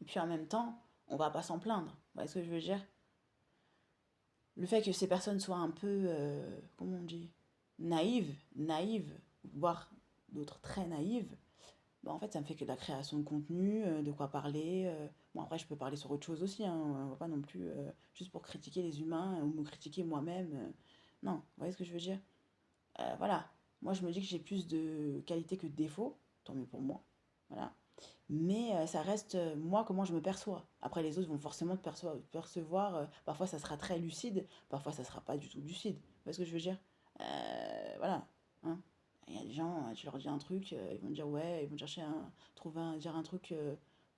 Et puis en même temps, on va pas s'en plaindre. Vous voyez ce que je veux dire? Le fait que ces personnes soient un peu, comment on dit, naïves, voire d'autres très naïves, bah en fait, ça me fait que de la création de contenu, de quoi parler. Bon, après, je peux parler sur autre chose aussi, hein, on va pas non plus juste pour critiquer les humains ou me critiquer moi-même. Non, vous voyez ce que je veux dire? Voilà. Moi, je me dis que j'ai plus de qualité que de défaut, tant mieux pour moi. Voilà. Mais ça reste, moi, comment je me perçois. Après, les autres vont forcément te percevoir. Parfois, ça sera très lucide, parfois, ça sera pas du tout lucide. Vous voyez ce que je veux dire? Voilà. Hein. Il y a des gens, tu leur dis un truc, ils vont dire ouais, ils vont chercher dire un truc,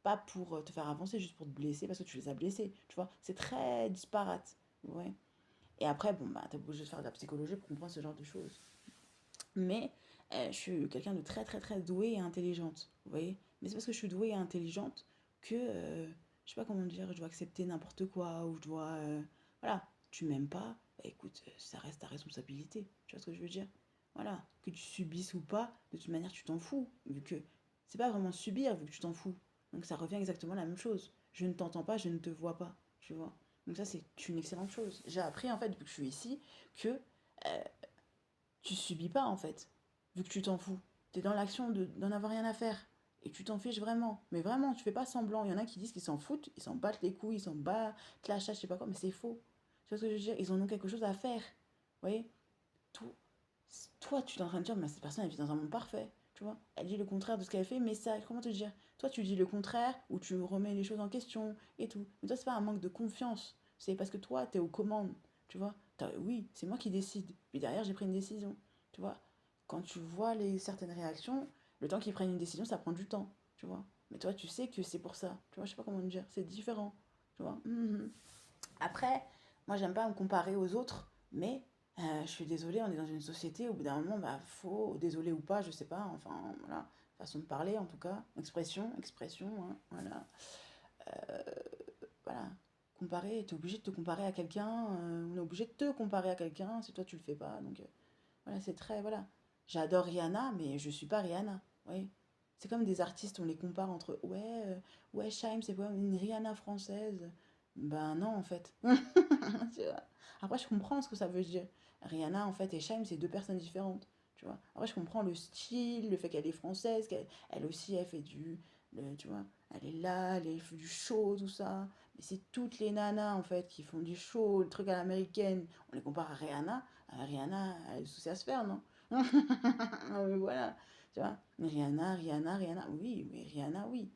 pas pour te faire avancer, juste pour te blesser, parce que tu les as blessés. Tu vois? C'est très disparate. Ouais. Et après, bon, bah, t'es obligé de faire de la psychologie pour comprendre ce genre de choses. Mais je suis quelqu'un de très très très douée et intelligente, vous voyez. Mais c'est parce que je suis douée et intelligente que, je sais pas comment dire, je dois accepter n'importe quoi, ou je dois... voilà, tu m'aimes pas, bah écoute, ça reste ta responsabilité, tu vois ce que je veux dire. Voilà, que tu subisses ou pas, de toute manière tu t'en fous, vu que c'est pas vraiment subir, vu que tu t'en fous. Donc ça revient exactement à la même chose. Je ne t'entends pas, je ne te vois pas, tu vois. Donc ça c'est une excellente chose. J'ai appris en fait, depuis que je suis ici, que tu subis pas en fait, vu que tu t'en fous. T'es dans l'action d'en avoir rien à faire. Et tu t'en fiches vraiment. Mais vraiment, tu fais pas semblant. Il y en a qui disent qu'ils s'en foutent, ils s'en battent les couilles, ils s'en battent la chasse, je sais pas quoi, mais c'est faux. Tu vois ce que je veux dire? Ils en ont quelque chose à faire. Vous voyez? Tout. Toi, tu es en train de dire, mais cette personne, elle vit dans un monde parfait. Tu vois? Elle dit le contraire de ce qu'elle fait, mais ça, comment te dire? Toi, tu dis le contraire, ou tu remets les choses en question, et tout. Mais toi, c'est pas un manque de confiance. C'est parce que toi, t'es aux commandes. Tu vois? Oui, c'est moi qui décide. Puis derrière, j'ai pris une décision. Tu vois? Quand tu vois certaines réactions, le temps qu'ils prennent une décision, ça prend du temps. Tu vois? Mais toi, tu sais que c'est pour ça. Tu vois? Je sais pas comment te dire. C'est différent. Tu vois? Après, moi, j'aime pas me comparer aux autres, mais je suis désolée, on est dans une société, au bout d'un moment, bah, faut, désolé ou pas, je sais pas, enfin, voilà, façon de parler en tout cas, expression, hein, voilà. Euh, voilà. Comparer, t'es obligé de te comparer à quelqu'un, on est obligé de te comparer à quelqu'un, si toi tu le fais pas, donc voilà, c'est très, voilà. J'adore Rihanna, mais je suis pas Rihanna, oui. C'est comme des artistes, on les compare entre, ouais, Shaim, c'est pas une Rihanna française. Ben non, en fait. Tu vois. Après, je comprends ce que ça veut dire. Rihanna, en fait, et Shaim, c'est deux personnes différentes. Tu vois. Après, je comprends le style, le fait qu'elle est française, qu'elle elle aussi, elle fait tu vois, elle est là, elle fait du show, tout ça. Mais c'est toutes les nanas, en fait, qui font du show, le truc à l'américaine. On les compare à Rihanna. Rihanna, elle a des soucis à se faire, non? Mais voilà, tu vois. Mais Rihanna, oui, mais Rihanna, oui.